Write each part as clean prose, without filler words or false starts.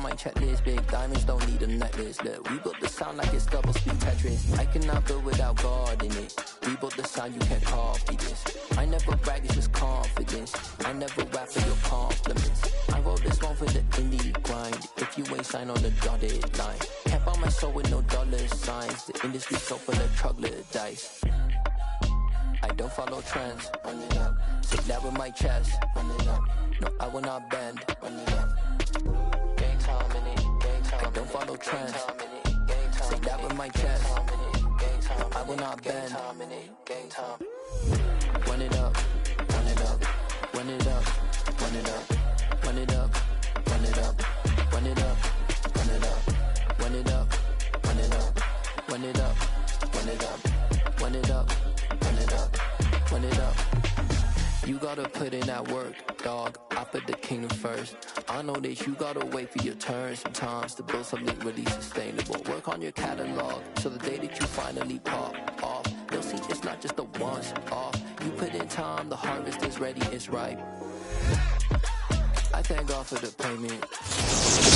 on my checklist. Big diamonds don't need a necklace. Look, we built the sound like it's double speed Tetris. I cannot build without God in it. We built the sound, you can't copy this. I never brag, it's just confidence. I never rap for your compliments. I wrote this one for the indie grind. If you ain't signed on the dotted line, can't buy my soul with no dollar signs. The industry so full of troglodytes. I don't follow trends. Say that with my chest. No, I will not bend. Gang time in it. I don't follow trends. Say that with my chest. No, I will not bend. Run it up, run it up, run it up, run it up, run it up, run it up, run it up, run it up, run it up, run it up, run it up, run it up, run it up, run it up, run it up. You gotta put in that work, dog. I put the kingdom first. I know that you gotta wait for your turn sometimes to build something really sustainable. Work on your catalog, so the day that you finally pop off, you'll see it's not just a once off. You put in time, the harvest is ready, it's ripe. I thank God for the payment.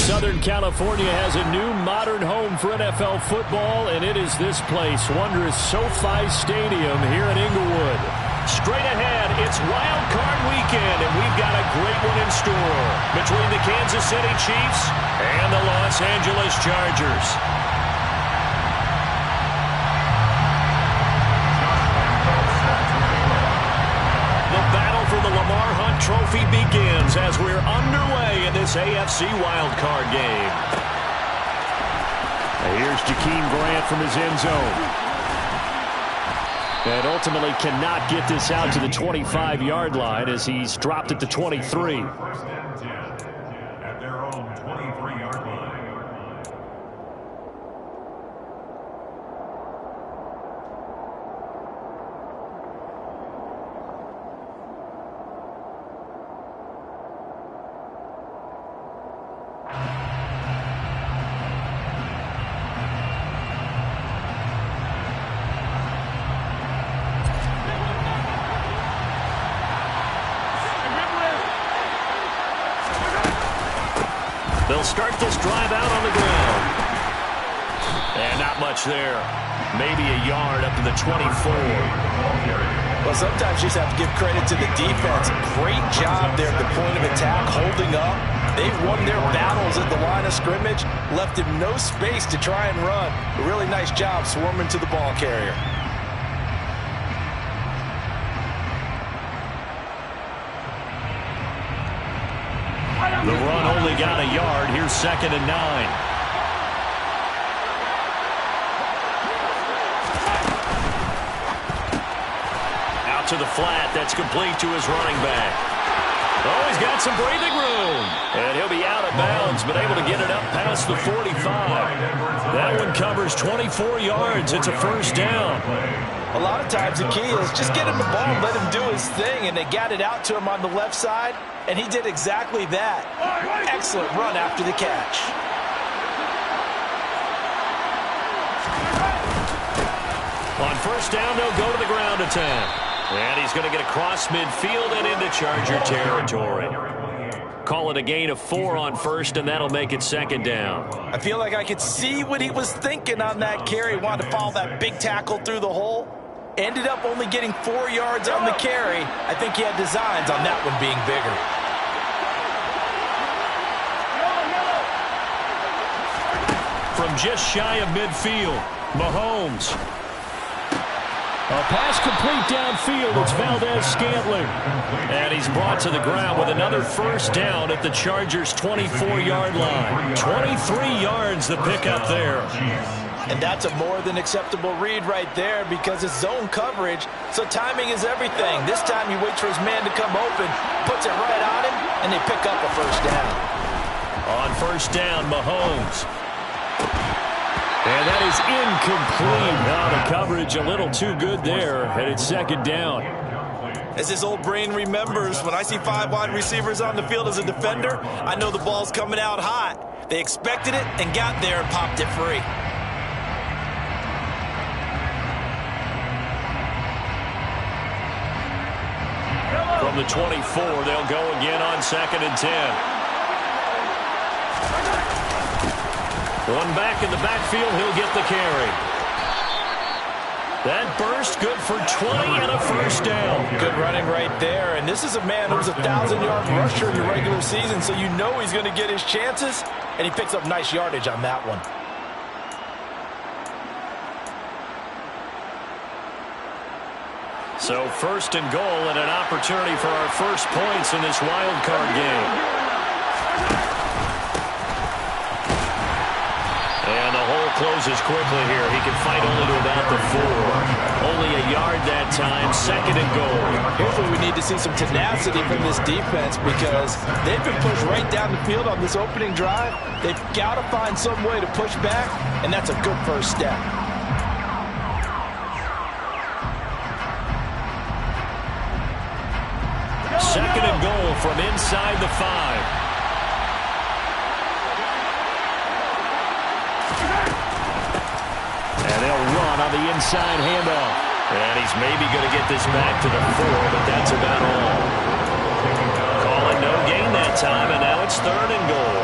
Southern California has a new modern home for NFL football, and it is this place, wondrous SoFi Stadium here in Inglewood. Straight ahead, it's Wild Card Weekend, and we've got a great one in store between the Kansas City Chiefs and the Los Angeles Chargers. The battle for the Lamar Hunt Trophy begins as we're underway in this AFC Wild Card game. Here's Jakeem Grant from his end zone. And ultimately cannot get this out to the 25-yard line as he's dropped at the 23. At their own 23-yard line. They'll start this drive out on the ground. And not much there. Maybe a yard up to the 24. Well, sometimes you just have to give credit to the defense. Great job there at the point of attack, holding up. They've won their battles at the line of scrimmage, left him no space to try and run. A really nice job swarming to the ball carrier. The run only got a yard. Here's 2nd and 9. Out to the flat. That's complete to his running back. Oh, he's got some breathing room. And he'll be out of bounds, but able to get it up past the 45. That one covers 24 yards. It's a first down. A lot of times the key is just get him the ball and let him do his thing, and they got it out to him on the left side, and he did exactly that. Excellent run after the catch. On first down, they'll go to the ground attack. And he's going to get across midfield and into Charger territory. Call it a gain of 4 on first, and that'll make it 2nd down. I feel like I could see what he was thinking on that carry. He wanted to follow that big tackle through the hole. Ended up only getting 4 yards on the carry. I think he had designs on that one being bigger. From just shy of midfield, Mahomes. A pass complete downfield. It's Valdez-Scantling. And he's brought to the ground with another first down at the Chargers' 24-yard line. 23 yards the pickup there. And that's a more than acceptable read right there because it's zone coverage, so timing is everything. This time he waits for his man to come open, puts it right on him, and they pick up a first down. On first down, Mahomes. And that is incomplete. Now the coverage a little too good there, and it's 2nd down. As his old brain remembers, when I see 5 wide receivers on the field as a defender, I know the ball's coming out hot. They expected it and got there and popped it free. From the 24, they'll go again on 2nd and 10. One back in the backfield, he'll get the carry. That burst good for 20 and a first down. Good running right there. And this is a man who was a 1,000-yard rusher in the regular season, so you know he's going to get his chances, and he picks up nice yardage on that one. So first and goal and an opportunity for our first points in this wild card game. And the hole closes quickly here. He can fight only to about the 4. Only a yard that time, second and goal. Here's where we need to see some tenacity from this defense because they've been pushed right down the field on this opening drive. They've got to find some way to push back, and that's a good first step. Second and goal from inside the 5. And they'll run on the inside handoff. And he's maybe going to get this back to the 4, but that's about all. Calling no gain that time, and now it's third and goal.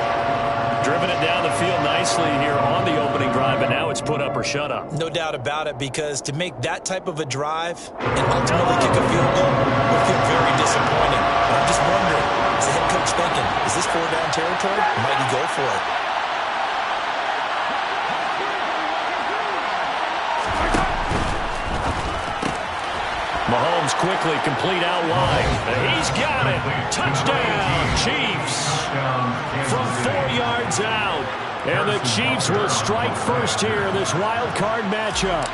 Driven it down the field nicely here on the opening drive, but now it's put up or shut up. No doubt about it, because to make that type of a drive and ultimately kick a field goal would feel very disappointing. But I'm just wondering, is the head coach thinking, is this 4-down territory? Might he go for it? Mahomes quickly complete out wide. He's got it. Touchdown, Chiefs. From 4 yards out. And the Chiefs will strike first here in this wild card matchup.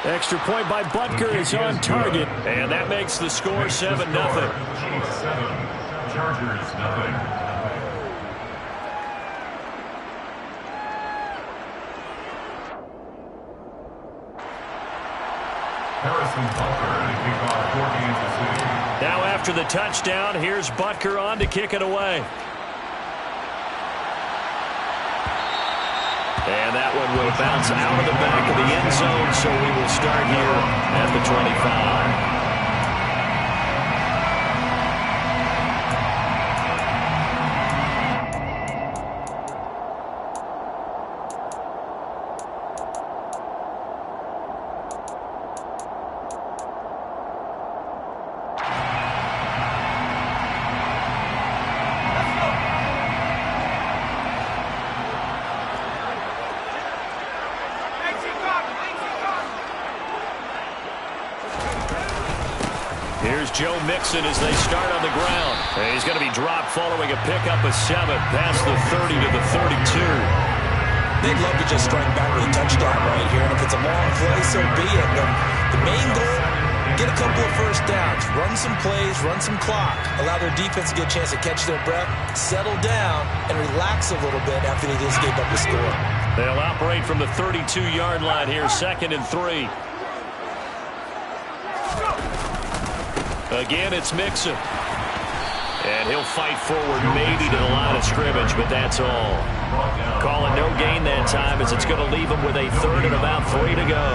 Extra point by Butker is on target. And that makes the score 7-0. Chiefs 7, Chargers 0. Now after the touchdown, here's Butker on to kick it away. And that one will bounce out of the back of the end zone, so we will start here at the 25. Here's Joe Mixon as they start on the ground. And he's going to be dropped following a pickup of 7 past the 30 to the 32. They'd love to just strike back with a touchdown right here. And if it's a long play, so be it. The main goal, get a couple of first downs. Run some plays, run some clock. Allow their defense to get a chance to catch their breath, settle down, and relax a little bit after they just gave up the score. They'll operate from the 32-yard line here, 2nd and 3. Again, it's Mixon. And he'll fight forward maybe to the line of scrimmage, but that's all. Calling no gain that time as it's going to leave him with a 3rd and about 3 to go.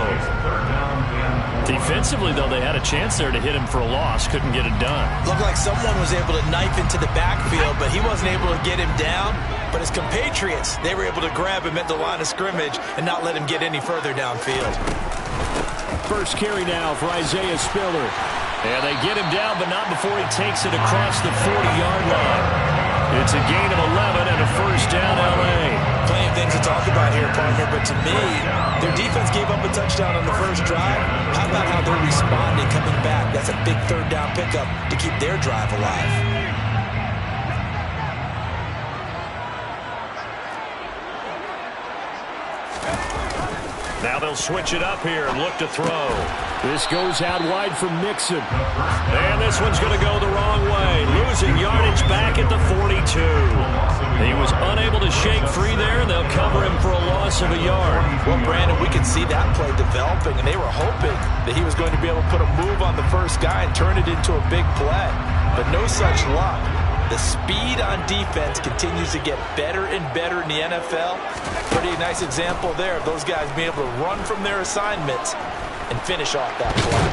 Defensively, though, they had a chance there to hit him for a loss. Couldn't get it done. Looked like someone was able to knife into the backfield, but he wasn't able to get him down. But his compatriots, they were able to grab him at the line of scrimmage and not let him get any further downfield. First carry now for Isaiah Spiller. And they get him down, but not before he takes it across the 40-yard line. It's a gain of 11 and a first down, L.A. Plenty of things to talk about here, partner, but to me, their defense gave up a touchdown on the first drive. How about how they're responding, coming back? That's a big 3rd down pickup to keep their drive alive. Now they'll switch it up here and look to throw. This goes out wide for Mixon. And this one's going to go the wrong way. Losing yardage back at the 42. He was unable to shake free there, and they'll cover him for a loss of a yard. Well, Brandon, we could see that play developing, and they were hoping that he was going to be able to put a move on the first guy and turn it into a big play. But no such luck. The speed on defense continues to get better and better in the NFL. Pretty nice example there of those guys being able to run from their assignments and finish off that play.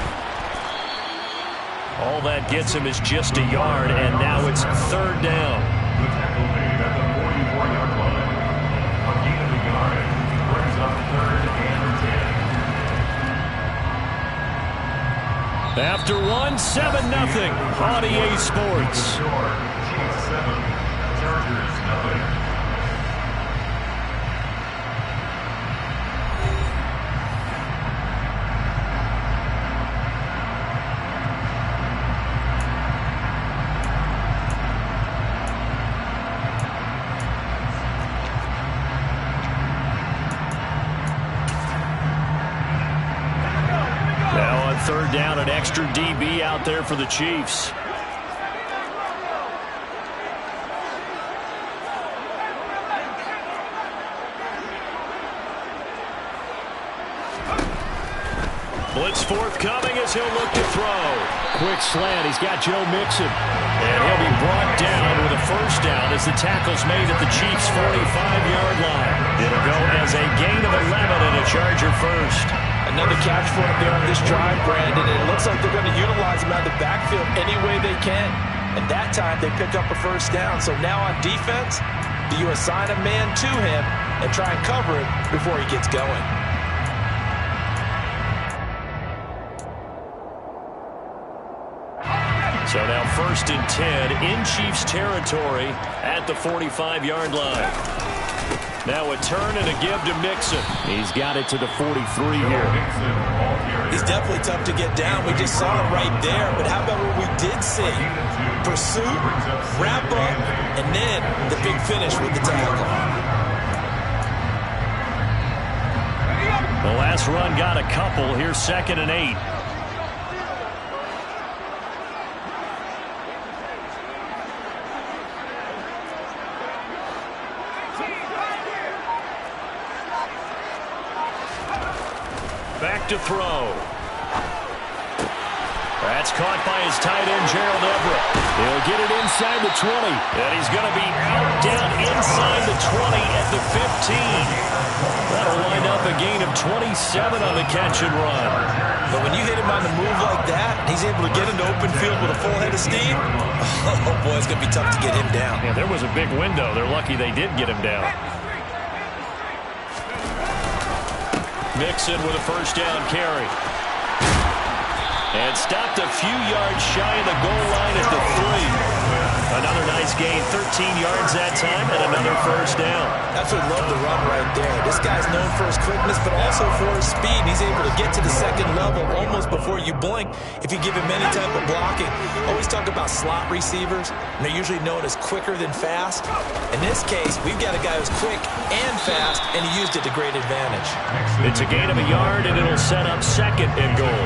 All that gets him is just a yard, and now it's third down. The tackle made at the 44-yard line. A gain of a yard brings up third and 10. After 7-0 on EA Sports. Chiefs 7, Chargers nothing. Third down, an extra DB out there for the Chiefs. Blitz forthcoming as he'll look to throw. Quick slant. He's got Joe Mixon. And he'll be brought down with a first down as the tackle's made at the Chiefs' 45-yard line. It'll go as a gain of 11 and a Charger first. Another catch for him there on this drive, Brandon, and it looks like they're going to utilize him out of the backfield any way they can. And that time, they pick up a first down. So now on defense, do you assign a man to him and try and cover it before he gets going? So now first and 10 in Chiefs territory at the 45-yard line. Now a turn and a give to Mixon. He's got it to the 43 here. He's definitely tough to get down. We just saw it right there. But how about what we did see? Pursuit, wrap up, and then the big finish with the tackle. The last run got a couple. Here's 2nd and 8. Back to throw. That's caught by his tight end, Gerald Everett. He'll get it inside the 20. And he's going to be out down inside the 20 at the 15. That'll wind up a gain of 27 on the catch and run. But when you hit him on the move like that, he's able to get into open field with a full head of steam. Oh, boy, it's going to be tough to get him down. Yeah, there was a big window. They're lucky they did get him down. Mixon with a first down carry. And stopped a few yards shy of the goal line at the 3. Another nice gain, 13 yards that time, and another first down. That's what I love the run right there. This guy's known for his quickness, but also for his speed. He's able to get to the second level almost before you blink if you give him any type of blocking. Always talk about slot receivers, and they're usually known as quicker than fast. In this case, we've got a guy who's quick and fast, and he used it to great advantage. It's a gain of a yard, and it'll set up 2nd and goal.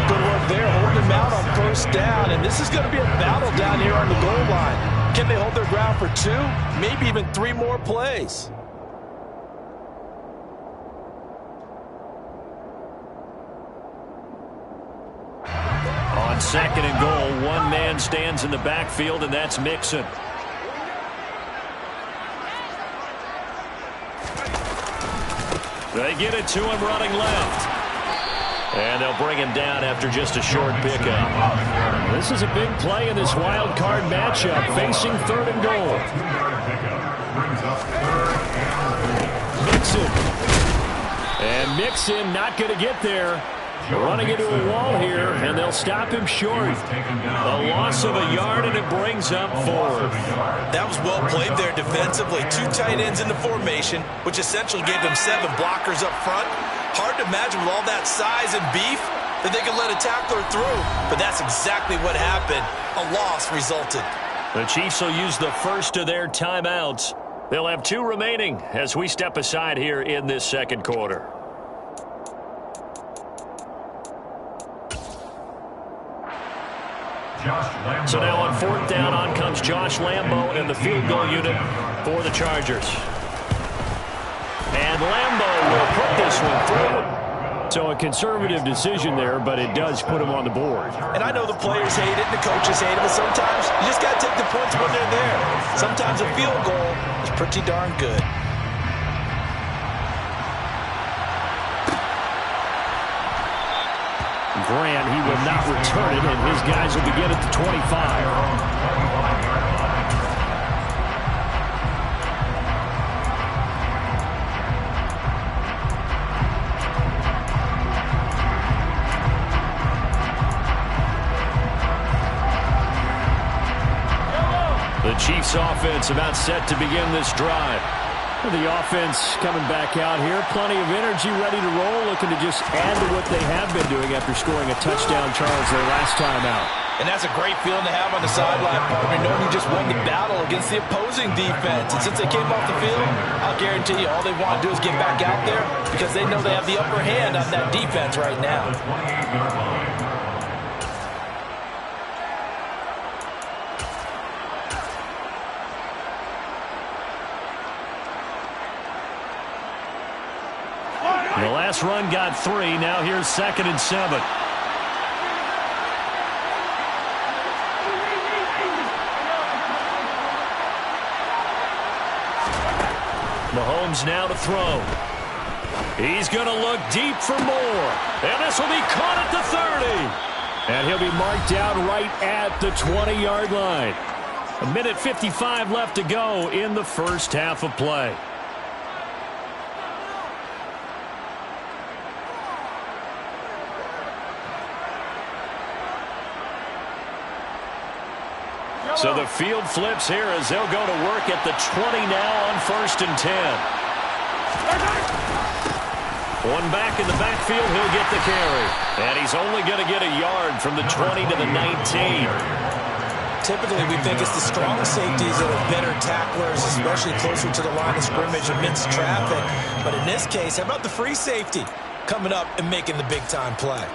Good work there, holding him out on first down, and this is going to be a battle down here on the goal line. Can they hold their ground for 2, maybe even 3 more plays? On 2nd and goal, one man stands in the backfield, and that's Mixon. They get it to him running left. And they'll bring him down after just a short pickup. This is a big play in this wild card matchup, facing 3rd and goal. Mixon. And Mixon not going to get there. Running into a wall here, and they'll stop him short. A loss of a yard, and it brings up 4th. That was well played there defensively. 2 tight ends in the formation, which essentially gave them 7 blockers up front. Hard to imagine with all that size and beef that they could let a tackler through, but that's exactly what happened. A loss resulted. The Chiefs will use the first of their timeouts. They'll have 2 remaining as we step aside here in this second quarter. So now on 4th down, on comes Josh Lambo and the field goal unit for the Chargers. And Lambo will put this one through. So a conservative decision there, but it does put him on the board. And I know the players hate it and the coaches hate it, but sometimes you just got to take the points when they're there. Sometimes a field goal is pretty darn good. ran. He will not return it, and his guys will begin at the 25. The Chiefs offense about set to begin this drive. The offense coming back out here. Plenty of energy, ready to roll, looking to just add to what they have been doing after scoring a touchdown, Charles, their last time out. And that's a great feeling to have on the sideline, partner, knowing you just won the battle against the opposing defense. And since they came off the field, I'll guarantee you all they want to do is get back out there because they know they have the upper hand on that defense right now. The last run got 3. Now here's 2nd and 7. Mahomes now to throw. He's going to look deep for more. And this will be caught at the 30. And he'll be marked down right at the 20-yard line. 1:55 left to go in the first half of play. So the field flips here as they'll go to work at the 20 now on 1st and 10. One back in the backfield, he'll get the carry. And he's only going to get a yard from the 20 to the 19. Typically, we think it's the strong safeties that are better tacklers, especially closer to the line of scrimmage amidst traffic. But in this case, how about the free safety coming up and making the big-time play?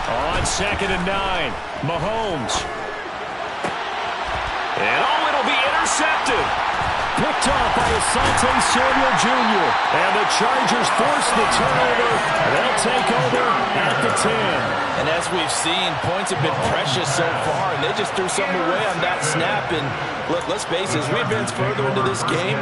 On 2nd and 9, Mahomes. And it'll be intercepted. Picked off by Asante Samuel Jr. And the Chargers force the turnover. They'll take over at the 10. And as we've seen, points have been precious so far, and they just threw something away on that snap. And look, let's face it, as we advance further into this game,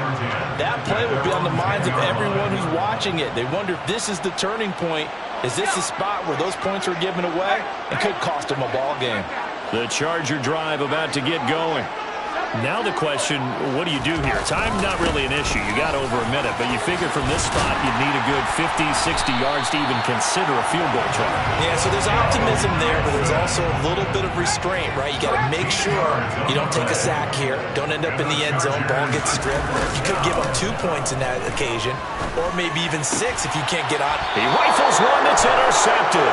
that play will be on the minds of everyone who's watching it. They wonder if this is the turning point. Is this the spot where those points are given away? It could cost them a ball game. The Charger drive about to get going. Now the question, what do you do here? Time not really an issue. You got over a minute, but you figure from this spot you'd need a good 50, 60 yards to even consider a field goal try. Yeah, so there's optimism there, but there's also a little bit of restraint, right? You got to make sure you don't take a sack here. Don't end up in the end zone. Ball gets stripped. You could give up 2 points in that occasion, or maybe even 6 if you can't get out. He rifles one that's intercepted.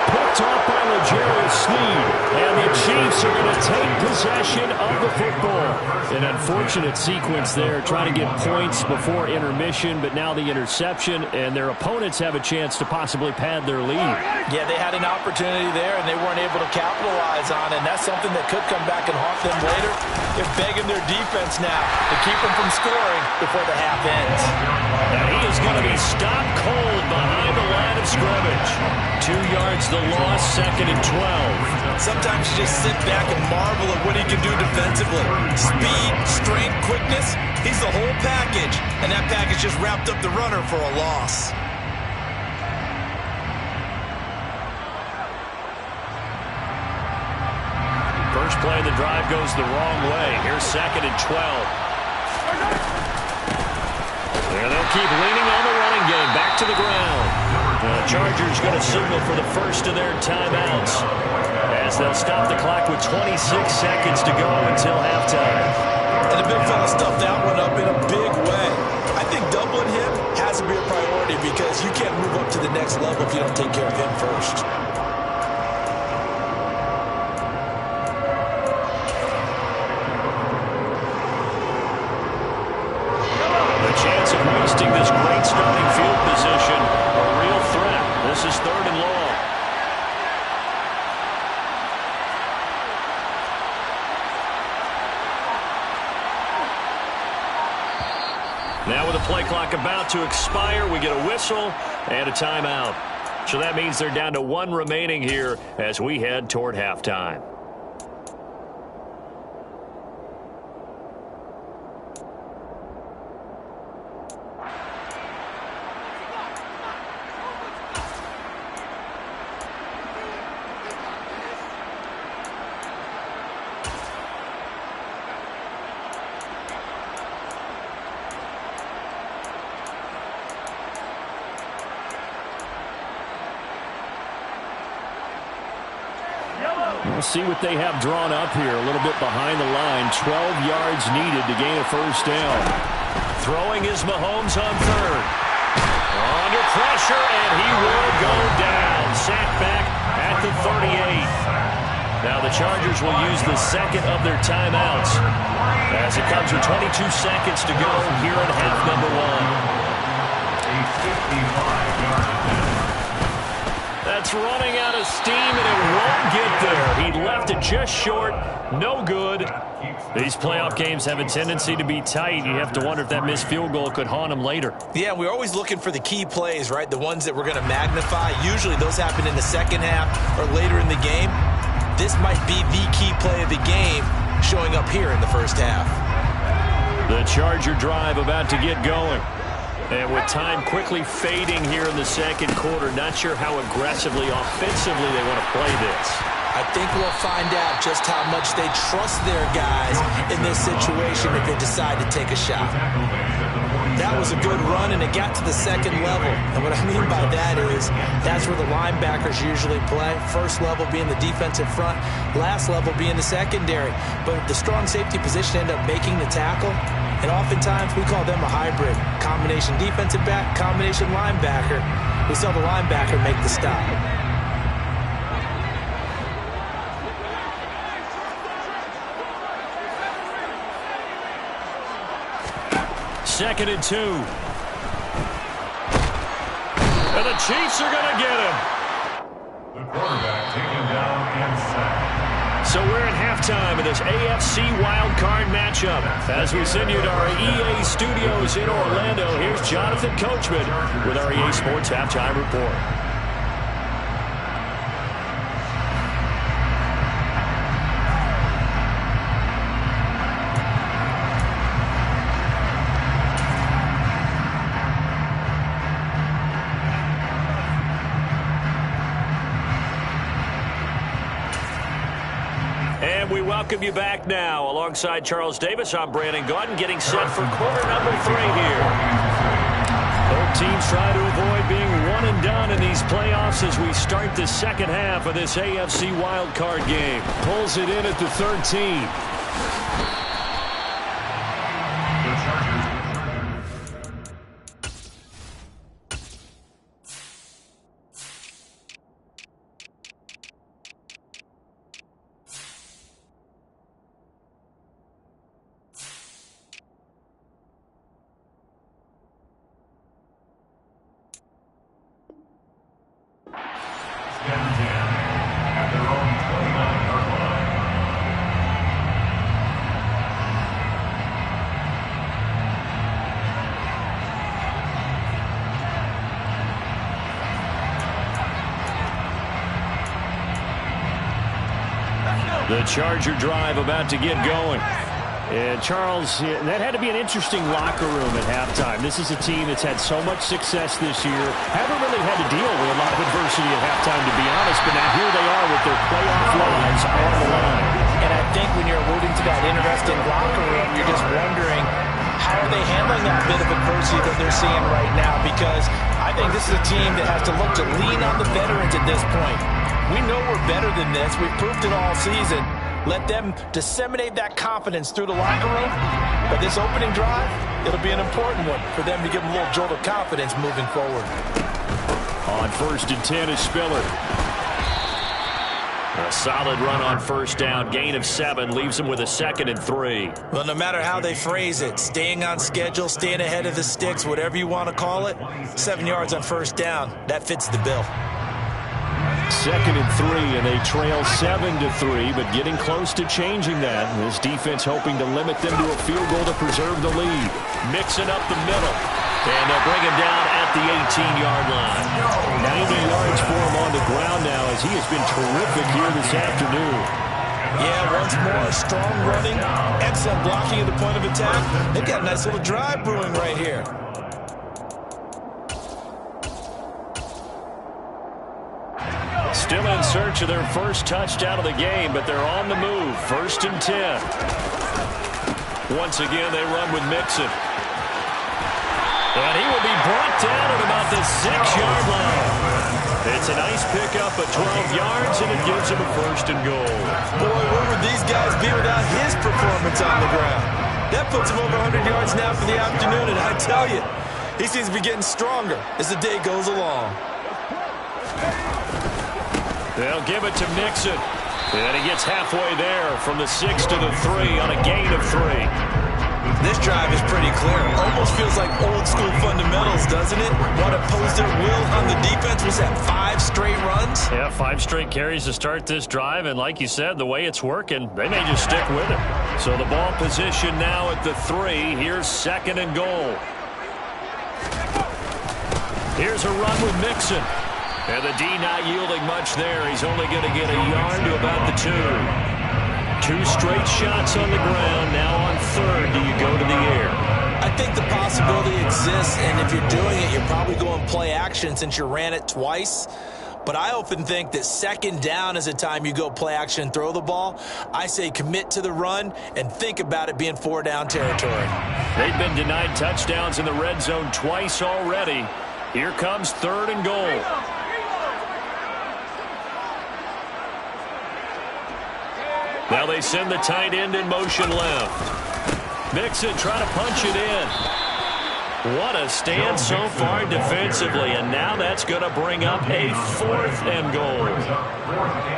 Picked off by L'Jarius Sneed, and the Chiefs are going to take possession of the football. An unfortunate sequence there, trying to get points before intermission, but now the interception, and their opponents have a chance to possibly pad their lead. Yeah, they had an opportunity there, and they weren't able to capitalize on it, and that's something that could come back and haunt them later. They're begging their defense now to keep them from scoring before the half ends. And he is going to be stopped cold behind the line of scrimmage. 2 yards the loss, 2nd and 12. Sometimes you just sit back and marvel at what he can do defensively. Speed, strength, quickness, he's the whole package. And that package just wrapped up the runner for a loss. First play of the drive goes the wrong way. Here's 2nd and 12. And they'll keep leaning on the running game. Back to the ground. The Chargers going to signal for the first of their timeouts as they'll stop the clock with 26 seconds to go until halftime. And the big fella stuffed that one up in a big way. I think doubling him has to be a priority because you can't move up to the next level if you don't take care of him first. Chance of wasting this great starting field position, a real threat. This is 3rd and long. Now with the play clock about to expire, we get a whistle and a timeout. So that means they're down to 1 remaining here as we head toward halftime. We'll see what they have drawn up here. A little bit behind the line. 12 yards needed to gain a first down. Throwing is Mahomes on third. Under pressure, and he will go down. Sacked back at the 38. Now the Chargers will use the second of their timeouts as it comes with 22 seconds to go here in half number one. That's running out of steam, and it won't get there. He left it just short. No good. These playoff games have a tendency to be tight. You have to wonder if that missed field goal could haunt them later. Yeah, we're always looking for the key plays, right? The ones that we're going to magnify. Usually those happen in the second half or later in the game. This might be the key play of the game showing up here in the first half. The Charger drive about to get going. And with time quickly fading here in the second quarter, not sure how aggressively, offensively they want to play this. I think we'll find out just how much they trust their guys in this situation if they decide to take a shot. That was a good run, and it got to the second level. And what I mean by that is that's where the linebackers usually play. First level being the defensive front, last level being the secondary. But the strong safety position ended up making the tackle. And oftentimes we call them a hybrid. Combination defensive back, combination linebacker. We saw the linebacker make the stop. Second and 2. And the Chiefs are going to get him. The quarterback taken down and sacked. So we're at halftime of this AFC wildcard matchup. As we send you to our EA studios in Orlando, here's Jonathan Coachman with our EA Sports Halftime Report. We welcome you back now. Alongside Charles Davis, I'm Brandon Gaudin, getting set for quarter number 3 here. Both teams try to avoid being one and done in these playoffs as we start the second half of this AFC wildcard game. Pulls it in at the 13. The Charger drive about to get going. And Charles, that had to be an interesting locker room at halftime. This is a team that's had so much success this year. Haven't really had to deal with a lot of adversity at halftime, to be honest. But now here they are with their playoff lives on the line. And I think when you're alluding to that interesting locker room, you're just wondering, how are they handling that bit of adversity that they're seeing right now? Because I think this is a team that has to look to lean on the veterans at this point. We know we're better than this. We've proved it all season. Let them disseminate that confidence through the locker room. But this opening drive, it'll be an important one for them to give them a little jolt of confidence moving forward. On 1st and 10 is Spiller. A solid run on first down. Gain of 7 leaves them with a 2nd and 3. Well, no matter how they phrase it, staying on schedule, staying ahead of the sticks, whatever you want to call it, 7 yards on first down, that fits the bill. 2nd and 3, and they trail 7-3, but getting close to changing that. And this defense hoping to limit them to a field goal to preserve the lead. Mixing up the middle, and they'll bring him down at the 18-yard line. 90 yards for him on the ground now, as he has been terrific here this afternoon. Yeah, once more, strong running, excellent blocking at the point of attack. They've got a nice little drive brewing right here. Still in search of their first touchdown of the game, but they're on the move. 1st and 10. Once again, they run with Mixon. And he will be brought down at about the 6-yard line. It's a nice pickup of 12 yards, and it gives him a first and goal. Boy, where would these guys be without his performance on the ground? That puts him over 100 yards now for the afternoon, and I tell you, he seems to be getting stronger as the day goes along. They'll give it to Mixon. And he gets halfway there from the 6 to the 3 on a gain of 3. This drive is pretty clear. Almost feels like old school fundamentals, doesn't it? What opposed their will on the defense was that 5 straight runs. Yeah, 5 straight carries to start this drive, and like you said, the way it's working, they may just stick with it. So the ball position now at the 3. Here's 2nd and goal. Here's a run with Mixon. And the D not yielding much there. He's only going to get a yard to about the 2. 2 straight shots on the ground. Now on 3rd, do you go to the air? I think the possibility exists, and if you're doing it, you're probably going play action since you ran it twice. But I often think that 2nd down is a time you go play action and throw the ball. I say commit to the run and think about it being 4 down territory. They've been denied touchdowns in the red zone twice already. Here comes 3rd and goal. Now they send the tight end in motion left. Mixon trying to punch it in. What a stand so far defensively, and now that's going to bring up a 4th and goal.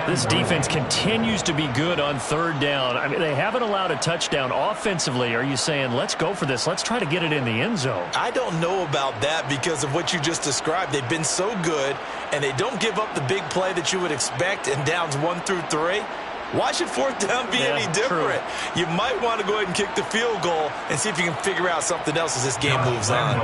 This defense continues to be good on 3rd down. I mean, they haven't allowed a touchdown offensively. Are you saying, let's go for this, let's try to get it in the end zone? I don't know about that because of what you just described. They've been so good, and they don't give up the big play that you would expect in downs 1 through 3. Why should 4th down be any different? True. You might want to go ahead and kick the field goal and see if you can figure out something else as this game moves on.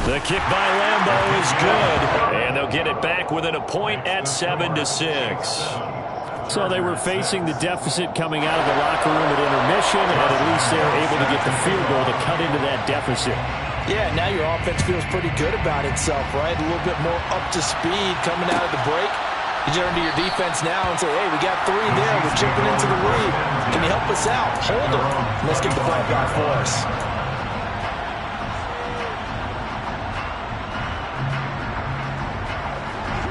The kick by Lambo is good, and they'll get it back within a point at 7-6. So they were facing the deficit coming out of the locker room at intermission, and at least they were able to get the field goal to cut into that deficit. Yeah, now your offense feels pretty good about itself, right? A little bit more up to speed coming out of the break. You turn to your defense now and say, hey, we got 3 there. We're chipping into the lead. Can you help us out? Hold them. Let's get the ball back for us.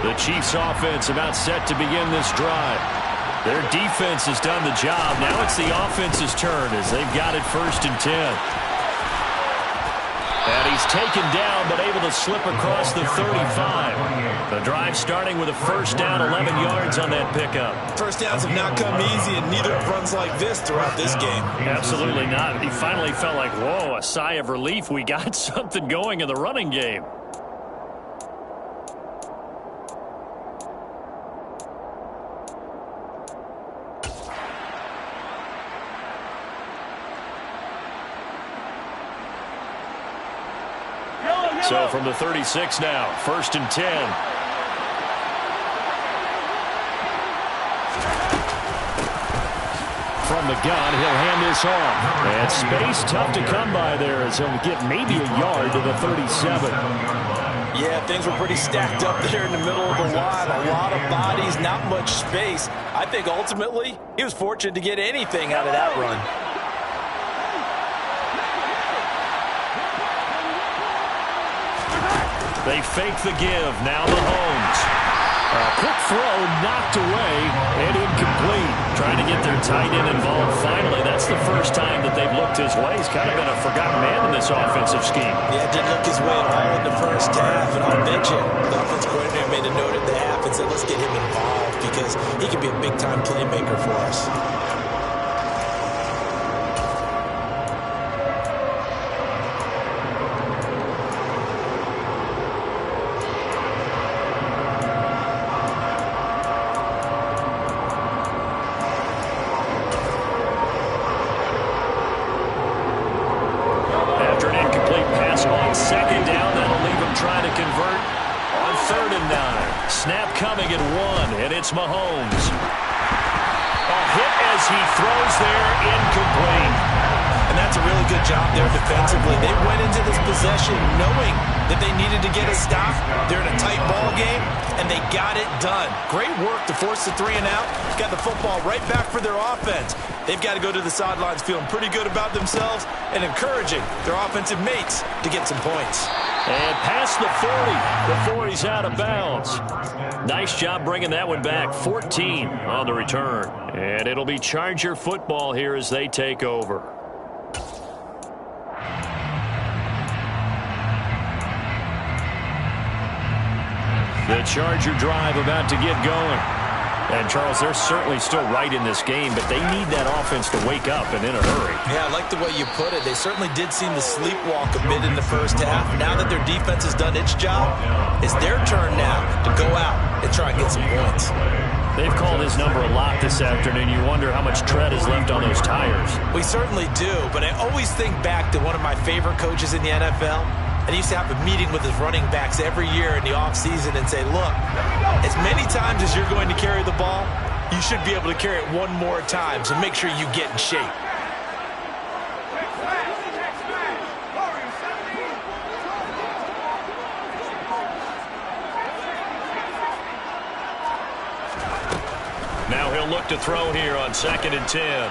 The Chiefs offense about set to begin this drive. Their defense has done the job. Now it's the offense's turn as they've got it 1st and 10. And he's taken down, but able to slip across the 35. The drive starting with a 1st down, 11 yards on that pickup. 1st downs have not come easy, and neither runs like this throughout this game. Absolutely not. He finally felt like, whoa, a sigh of relief. We got something going in the running game. So from the 36 now, 1st and 10. From the gun, he'll hand this off. And space tough to come by there as he'll get maybe a yard to the 37. Yeah, things were pretty stacked up there in the middle of the line. A lot of bodies, not much space. I think ultimately he was fortunate to get anything out of that run. They fake the give. Now Mahomes. A quick throw knocked away and incomplete. Trying to get their tight end involved finally. That's the first time that they've looked his way. He's kind of been a forgotten man in this offensive scheme. Yeah, didn't look his way at all in the 1st half. And I'll bet you the offensive coordinator made a note at the half and said, let's get him involved because he can be a big-time playmaker for us. Snap coming at 1, and it's Mahomes. A hit as he throws there, incomplete. And that's a really good job there defensively. They went into this possession knowing that they needed to get a stop. They're in a tight ball game, and they got it done. Great work to force the 3 and out. Got the football right back for their offense. They've got to go to the sidelines feeling pretty good about themselves and encouraging their offensive mates to get some points. And past the 40 before he's out of bounds. Nice job bringing that one back. 14 on the return. And it'll be Charger football here as they take over. The Charger drive about to get going. And, Charles, they're certainly still right in this game, but they need that offense to wake up and in a hurry. Yeah, I like the way you put it. They certainly did seem to sleepwalk a bit in the first half. Now that their defense has done its job, it's their turn now to go out and try and get some points. They've called his number a lot this afternoon. You wonder how much tread is left on those tires. We certainly do, but I always think back to one of my favorite coaches in the NFL. And he used to have a meeting with his running backs every year in the offseason and say, look, as many times as you're going to carry the ball, you should be able to carry it one more time, so make sure you get in shape. Now he'll look to throw here on 2nd and 10.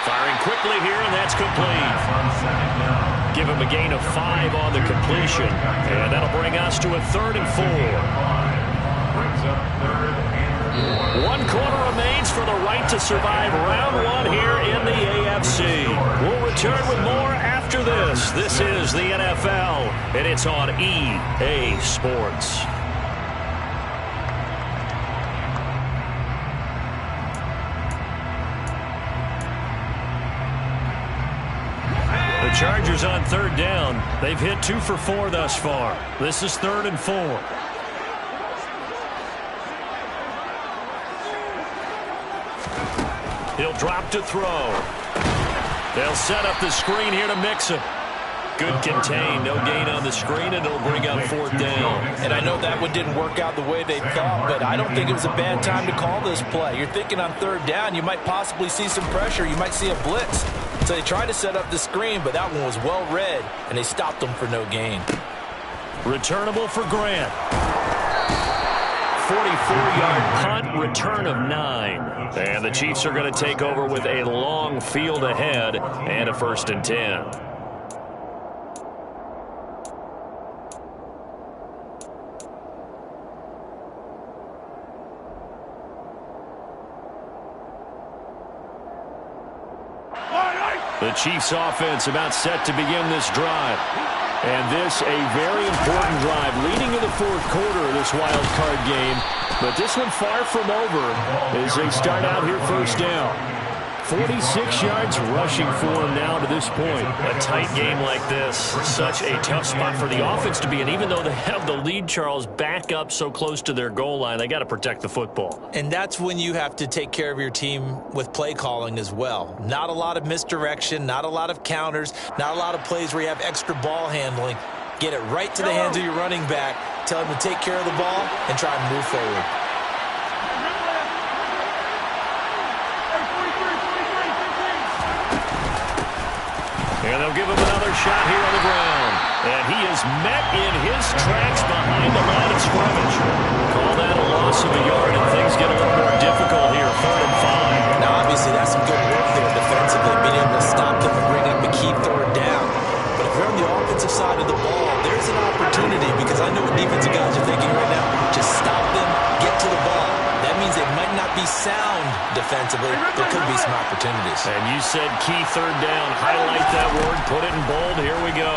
Firing quickly here, and that's complete. Give him a gain of 5 on the completion. And that'll bring us to a 3rd and 4. 1 quarter remains for the right to survive round 1 here in the AFC. We'll return with more after this. This is the NFL, and it's on EA Sports. The Chargers on 3rd down. They've hit 2 for 4 thus far. This is 3rd and 4. He'll drop to throw. They'll set up the screen here to mix him. Good contain, no gain on the screen, and it'll bring up 4th down. And I know that one didn't work out the way they thought, but I don't think it was a bad time to call this play. You're thinking on 3rd down, you might possibly see some pressure. You might see a blitz. So they tried to set up the screen, but that one was well read, and they stopped them for no gain. Returnable for Grant. 44-yard punt, return of 9. And the Chiefs are going to take over with a long field ahead and a 1st and 10. The Chiefs offense about set to begin this drive. And this a very important drive leading in the 4th quarter of this wild card game. But this one far from over as they start out here 1st down. 46 yards rushing for him now to this point. A tight game like this, such a tough spot for the offense to be in. Even though they have the lead, Charles, back up so close to their goal line, they got to protect the football. And that's when you have to take care of your team with play calling as well. Not a lot of misdirection, not a lot of counters, not a lot of plays where you have extra ball handling. Get it right to the hands of your running back, tell him to take care of the ball, and try and move forward. And they'll give him another shot here on the ground. And he is met in his tracks behind the line of scrimmage. Call that a loss of a yard, and things get a little more difficult here, 3rd and 5. Now, obviously, that's some good work there defensively, being able to stop them and bring up a key 3rd down. But if you're on the offensive side of the ball, there's an opportunity, because I know what defensive guys are thinking right now. Just stop them, get to the ball. That means they might not be sound defensively. There could be some opportunities. And you said key 3rd down. Highlight that word. Put it in bold. Here we go.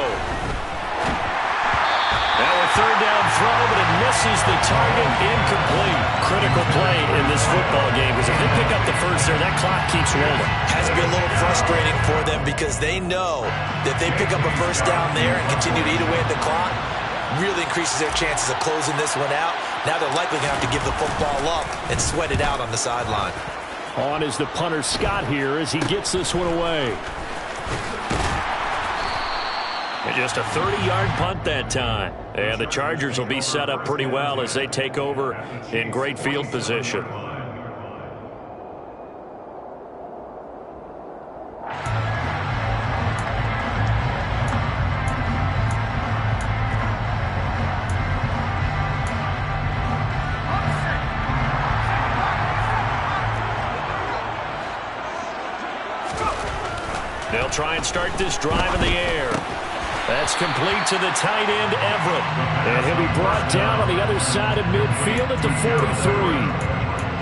Now a 3rd down throw, but it misses the target. Incomplete. Critical play in this football game, because if they pick up the first there, that clock keeps rolling. Has to be a little frustrating for them, because they know that they pick up a 1st down there and continue to eat away at the clock, really increases their chances of closing this one out. Now they're likely going to have to give the football up and sweat it out on the sideline. On is the punter Scott here as he gets this one away. And just a 30-yard punt that time. And the Chargers will be set up pretty well as they take over in great field position. They'll try and start this drive in the air. That's complete to the tight end, Everett. And he'll be brought down on the other side of midfield at the 43.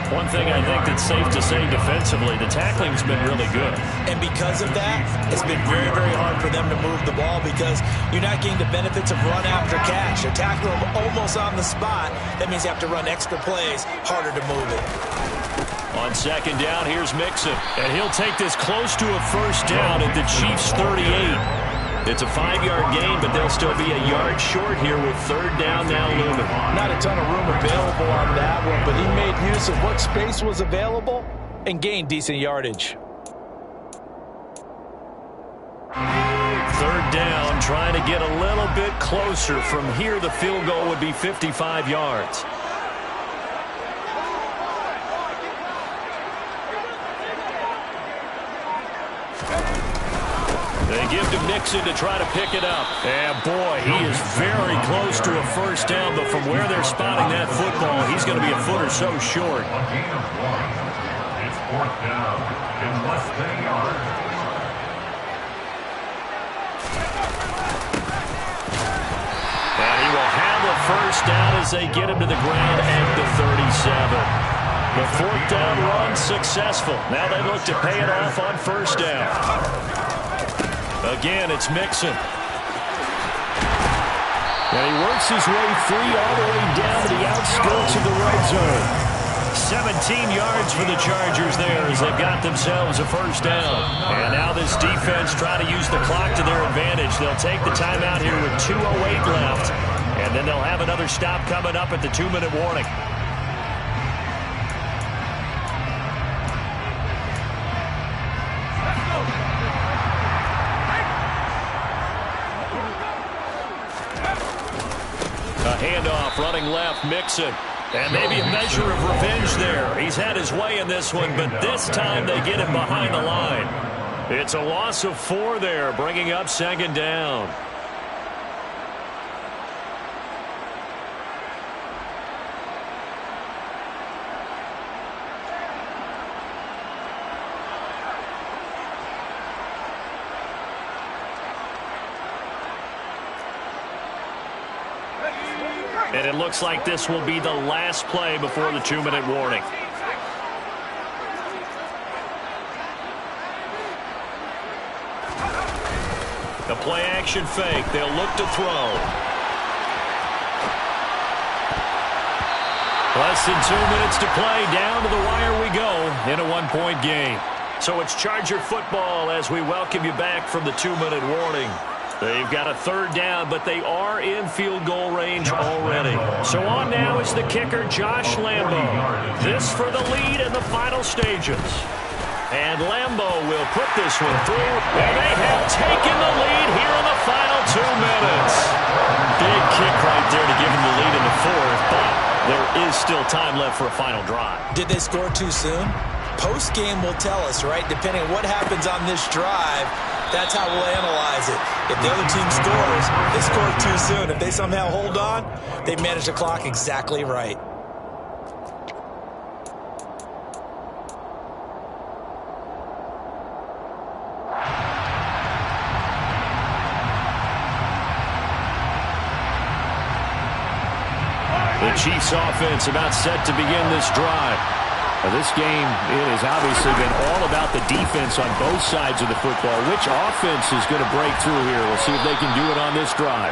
One thing I think that's safe to say defensively, the tackling's been really good. And because of that, it's been very, very hard for them to move the ball because you're not getting the benefits of run after catch. You're tackling them almost on the spot. That means you have to run extra plays, harder to move it. On second down, here's Mixon. And he'll take this close to a first down at the Chiefs' 38. It's a 5-yard gain, but they'll still be a yard short here with third down now looming. Not a ton of room available on that one, but he made use of what space was available and gained decent yardage. Third down, trying to get a little bit closer. From here, the field goal would be 55 yards. They give to Mixon to try to pick it up. And, boy, he is very close to a first down, but from where they're spotting that football, he's going to be a foot or so short. A gain of 1. It's fourth down and less than a yard. And he will have a first down as they get him to the ground at the 37. The fourth down run successful. Now they look to pay it off on first down. Again, it's Mixon. And he works his way free all the way down to the outskirts of the red zone. 17 yards for the Chargers there as they've got themselves a first down. And now this defense trying to use the clock to their advantage. They'll take the timeout here with 2:08 left. And then they'll have another stop coming up at the 2-minute warning. Handoff, running left, Mixon. And maybe a measure of revenge there. He's had his way in this one, but this time they get him behind the line. It's a loss of 4 there, bringing up second down. And it looks like this will be the last play before the 2-minute warning. The play action fake. They'll look to throw. Less than 2 minutes to play. Down to the wire we go in a 1-point game. So it's Charger football as we welcome you back from the 2-minute warning. They've got a third down, but they are in field goal range already. So on now is the kicker, Josh Lambo. This for the lead in the final stages. And Lambo will put this one through, and they have taken the lead here in the final 2 minutes. Big kick right there to give them the lead in the fourth, but there is still time left for a final drive. Did they score too soon? Post-game will tell us, right? Depending on what happens on this drive, that's how we'll analyze it. If the other team scores, they scored too soon. If they somehow hold on, they've managed the clock exactly right. The Chiefs offense about set to begin this drive. This game, it has obviously been all about the defense on both sides of the football. Which offense is going to break through here? We'll see if they can do it on this drive.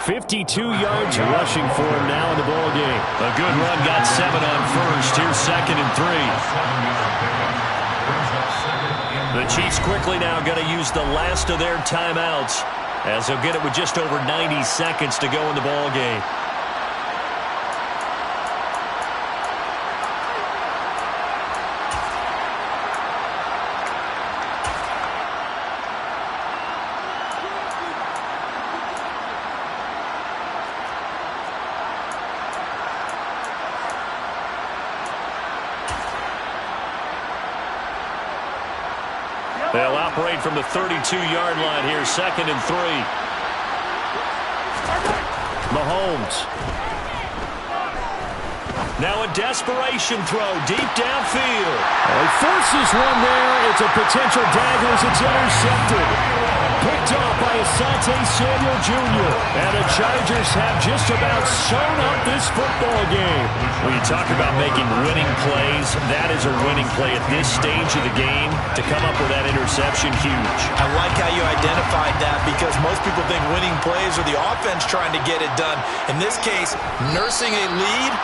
52 yards rushing for him now in the ball game. A good run, got 7 on first. Here's 2nd and 3. The Chiefs quickly now going to use the last of their timeouts as they'll get it with just over 90 seconds to go in the ball game. They'll operate from the 32-yard line here, 2nd and 3. Mahomes. Now a desperation throw deep downfield. He forces one there. It's a potential dagger as it's intercepted. Picked off by Asante Samuel Jr. And the Chargers have just about sewn up this football game. When you talk about making winning plays, that is a winning play at this stage of the game. To come up with that interception, huge. I like how you identified that because most people think winning plays are the offense trying to get it done. In this case, nursing a lead,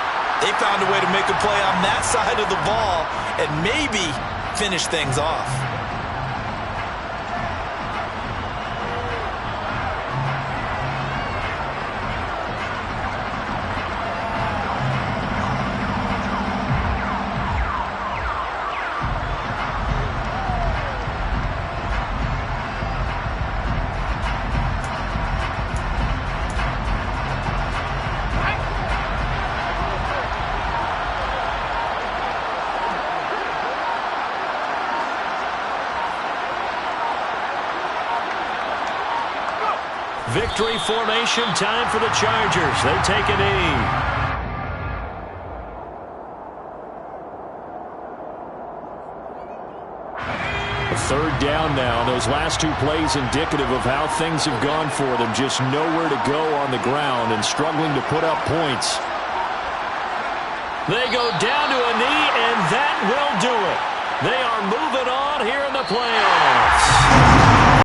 they found a way to make a play on that side of the ball and maybe finish things off. Victory formation time for the Chargers. They take a knee. Third down now. Those last two plays indicative of how things have gone for them. Just nowhere to go on the ground and struggling to put up points. They go down to a knee, and that will do it. They are moving on here in the playoffs.